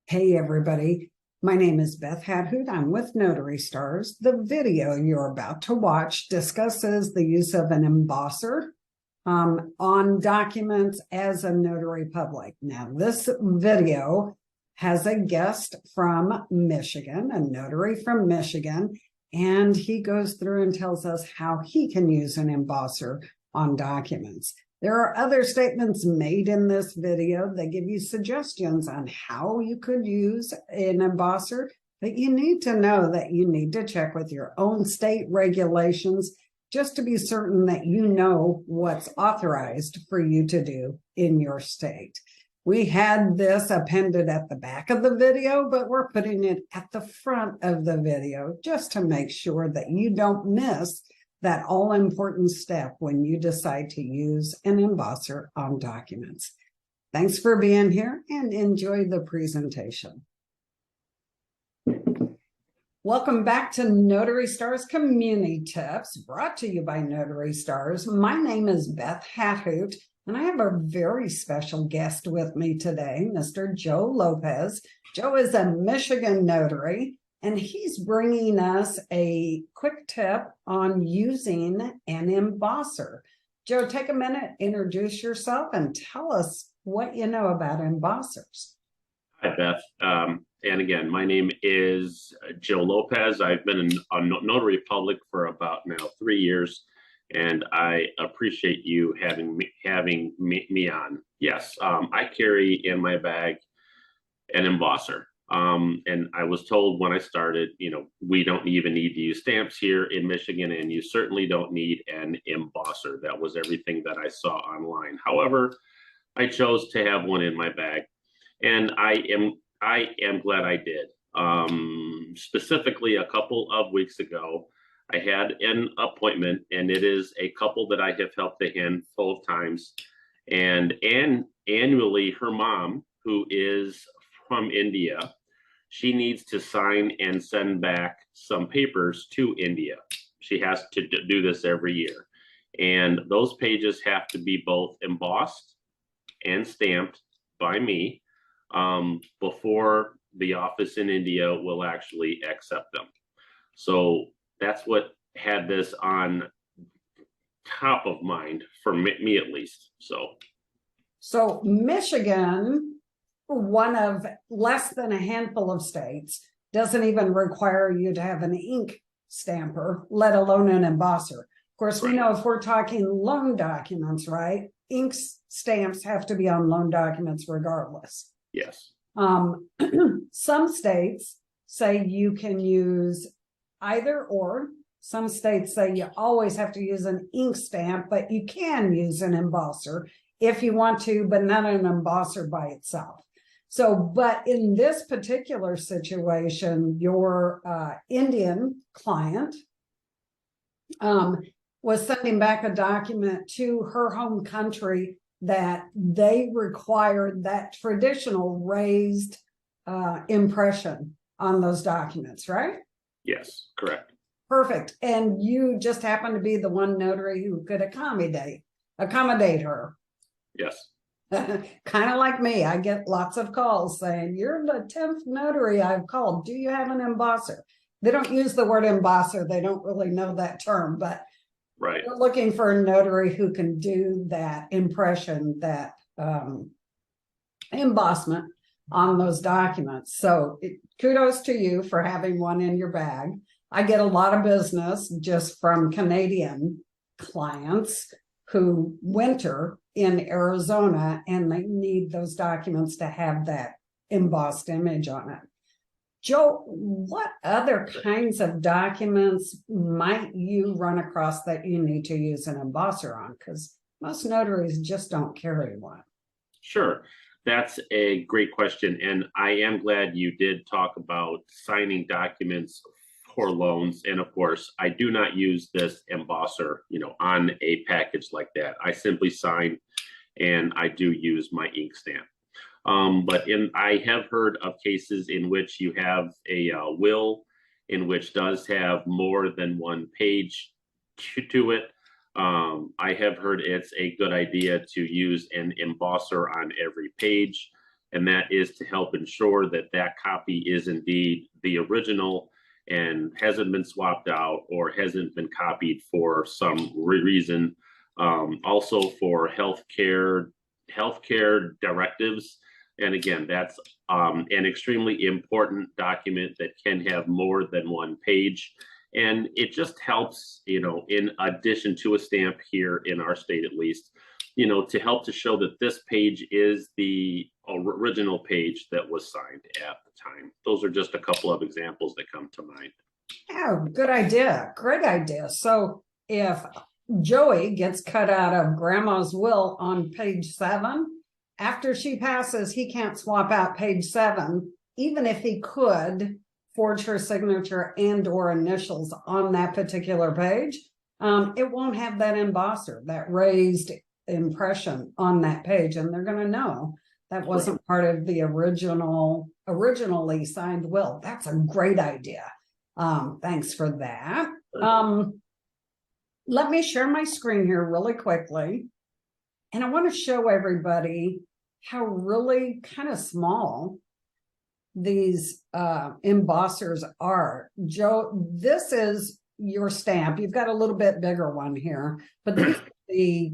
Hey everybody, my name is Beth Hadhoot. I'm with Notary Stars. The video you're about to watch discusses the use of an embosser on documents as a notary public. Now, this video has a guest from Michigan, a notary from Michigan, and he goes through and tells us how he can use an embosser on documents. There are other statements made in this video that give you suggestions on how you could use an embosser, but you need to know that you need to check with your own state regulations just to be certain that you know what's authorized for you to do in your state. We had this appended at the back of the video, but we're putting it at the front of the video just to make sure that you don't miss that all-important step when you decide to use an embosser on documents. Thanks for being here and enjoy the presentation. Welcome back to Notary Stars Community Tips, brought to you by Notary Stars. My name is Beth Hadhoot, and I have a very special guest with me today, Mr. Joe Lopez. Joe is a Michigan notary, and he's bringing us a quick tip on using an embosser. Joe, take a minute, introduce yourself, and tell us what you know about embossers. Hi, Beth. And again, my name is Joe Lopez. I've been on Notary Public for about now 3 years, and I appreciate you having me on. Yes, I carry in my bag an embosser. And I was told when I started, we don't even need to use stamps here in Michigan, and you certainly don't need an embosser. That was everything that I saw online. However, I chose to have one in my bag, and I am glad I did. Specifically, a couple of weeks ago, I had an appointment, and it is a couple that I have helped a handful of times. And annually, her mom, who is from India, she needs to sign and send back some papers to India. She has to do this every year. And those pages have to be both embossed and stamped by me before the office in India will actually accept them. So that's what had this on top of mind for me at least. So Michigan, one of less than a handful of states, doesn't even require you to have an ink stamper, let alone an embosser. Of course, we know if we're talking loan documents, right? Ink stamps have to be on loan documents regardless. Yes. Some states say you can use either or. Some states say you always have to use an ink stamp, but you can use an embosser if you want to, but not an embosser by itself. So, but in this particular situation, your Indian client was sending back a document to her home country that they required that traditional raised impression on those documents, right? Yes, correct. Perfect. And you just happen to be the one notary who could accommodate her. Yes. Kind of like me, I get lots of calls saying, you're the 10th notary I've called. Do you have an embosser? They don't use the word embosser. They don't really know that term, but right. We're looking for a notary who can do that impression, that embossment on those documents. So kudos to you for having one in your bag. I get a lot of business just from Canadian clients who winter in Arizona, and they need those documents to have that embossed image on it. Joe, what other kinds of documents might you run across that you need to use an embosser on? Because most notaries just don't carry one. Sure. That's a great question. And I am glad you did talk about signing documents for loans. And of course, I do not use this embosser, on a package like that. I simply sign, and I do use my ink stamp. But I have heard of cases in which you have a will in which does have more than one page to it. I have heard it's a good idea to use an embosser on every page. and that is to help ensure that that copy is indeed the original and hasn't been swapped out or hasn't been copied for some reason. Also for healthcare directives. And again, that's an extremely important document that can have more than one page. And it just helps, in addition to a stamp here in our state, at least, to help to show that this page is the original page that was signed at the time. Those are just a couple of examples that come to mind. Oh, good idea. Great idea. So if Joey gets cut out of grandma's will on page 7, after she passes, he can't swap out page 7, even if he could forge her signature and or initials on that particular page. It won't have that embosser, that raised impression on that page, and they're going to know that wasn't part of the originally signed will. That's a great idea. Thanks for that. Let me share my screen here really quickly. And I want to show everybody how really kind of small these embossers are. Joe, this is your stamp. You've got a little bit bigger one here, but this is the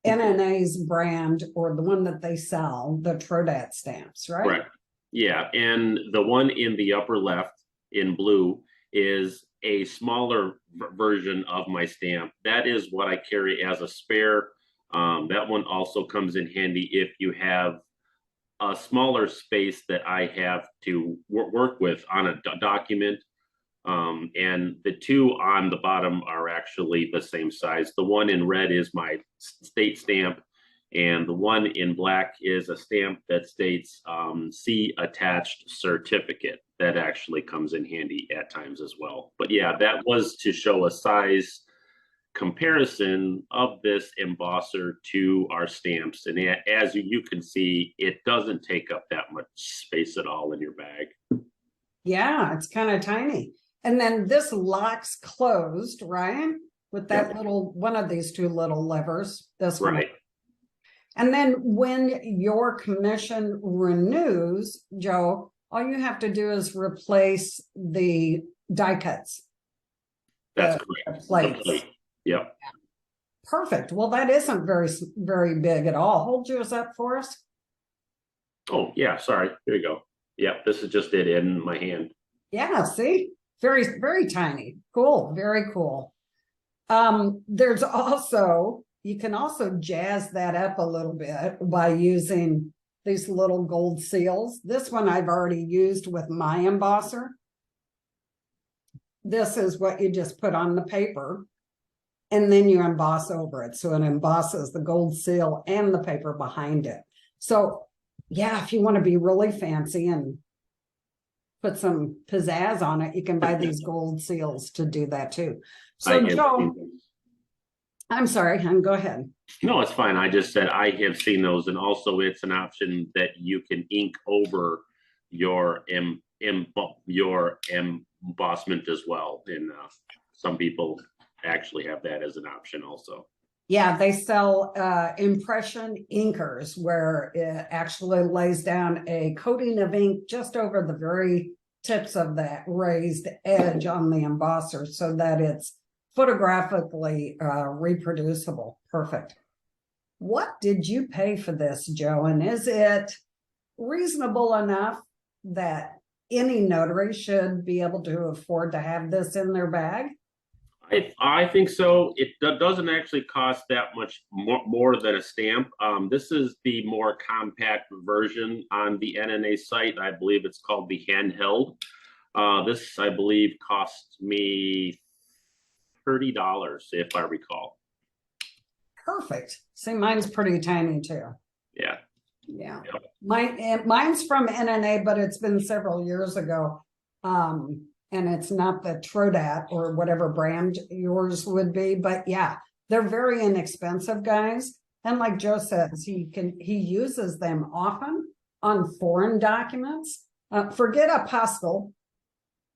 NNA's brand, or the one that they sell, the Trodat stamps, right? Right. Yeah. And the one in the upper left in blue is a smaller version of my stamp. That is what I carry as a spare. That one also comes in handy if you have a smaller space that I have to work with on a document. And the two on the bottom are actually the same size. The one in red is my state stamp, and the one in black is a stamp that states see attached certificate. That actually comes in handy at times as well. But yeah, that was to show a size comparison of this embosser to our stamps. And as you can see, it doesn't take up that much space at all in your bag. Yeah, it's kind of tiny. And then this locks closed, right? With that little, one of these two little levers, this one. Right. And then when your commission renews, Joe, all you have to do is replace the die cuts. That's correct. Plates. Yep. Perfect. Well, that isn't very big at all. Hold yours up for us. Oh, yeah. Sorry. There you go. Yep. This is just it in my hand. Yeah. See, very tiny. Cool. Very cool. There's also, you can also jazz that up a little bit by using these little gold seals. This one I've already used with my embosser. This is what you just put on the paper, and then you emboss over it. So it embosses the gold seal and the paper behind it. So yeah, if you want to be really fancy and put some pizzazz on it, you can buy these gold seals to do that too. So Joe, I'm sorry, go ahead. No, it's fine. I just said I have seen those, and also it's an option that you can ink over your embossment as well. And some people actually have that as an option also. Yeah, they sell impression inkers where it actually lays down a coating of ink just over the very tips of that raised edge on the embosser so that it's photographically reproducible. Perfect. What did you pay for this, Joe? And is it reasonable enough that any notary should be able to afford to have this in their bag? I think so. It doesn't actually cost that much more than a stamp. This is the more compact version on the NNA site. I believe it's called the handheld. This, I believe, cost me $30, if I recall. Perfect. See, mine's pretty tiny too. Yeah. Yeah. Yep. Mine's from NNA, but it's been several years ago. And it's not the Trodat or whatever brand yours would be, but yeah, they're very inexpensive, guys. And like Joe says, he uses them often on foreign documents. Forget apostille,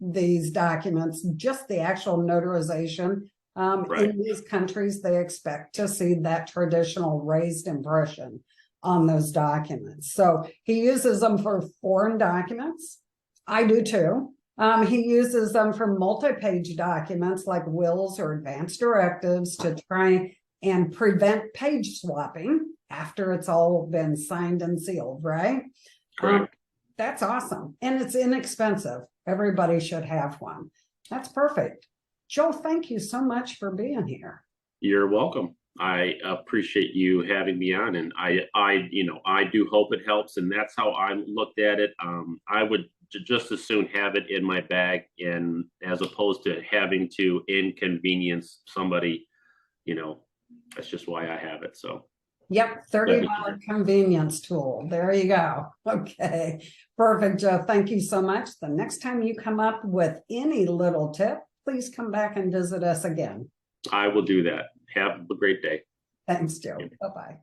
these documents, just the actual notarization. Right. In these countries, they expect to see that traditional raised impression. on those documents. So he uses them for foreign documents. I do too. He uses them for multi-page documents like wills or advance directives to try and prevent page swapping after it's all been signed and sealed, right? Correct. That's awesome. And it's inexpensive. Everybody should have one. That's perfect. Joe, thank you so much for being here. You're welcome. I appreciate you having me on, and I do hope it helps, and that's how I looked at it. I would just as soon have it in my bag, and as opposed to having to inconvenience somebody, that's just why I have it. So. Yep, $30 convenience tool. There you go. Okay, perfect, Joe. Thank you so much. The next time you come up with any little tip, please come back and visit us again. I will do that. Have a great day. Thanks, Joe. Bye-bye.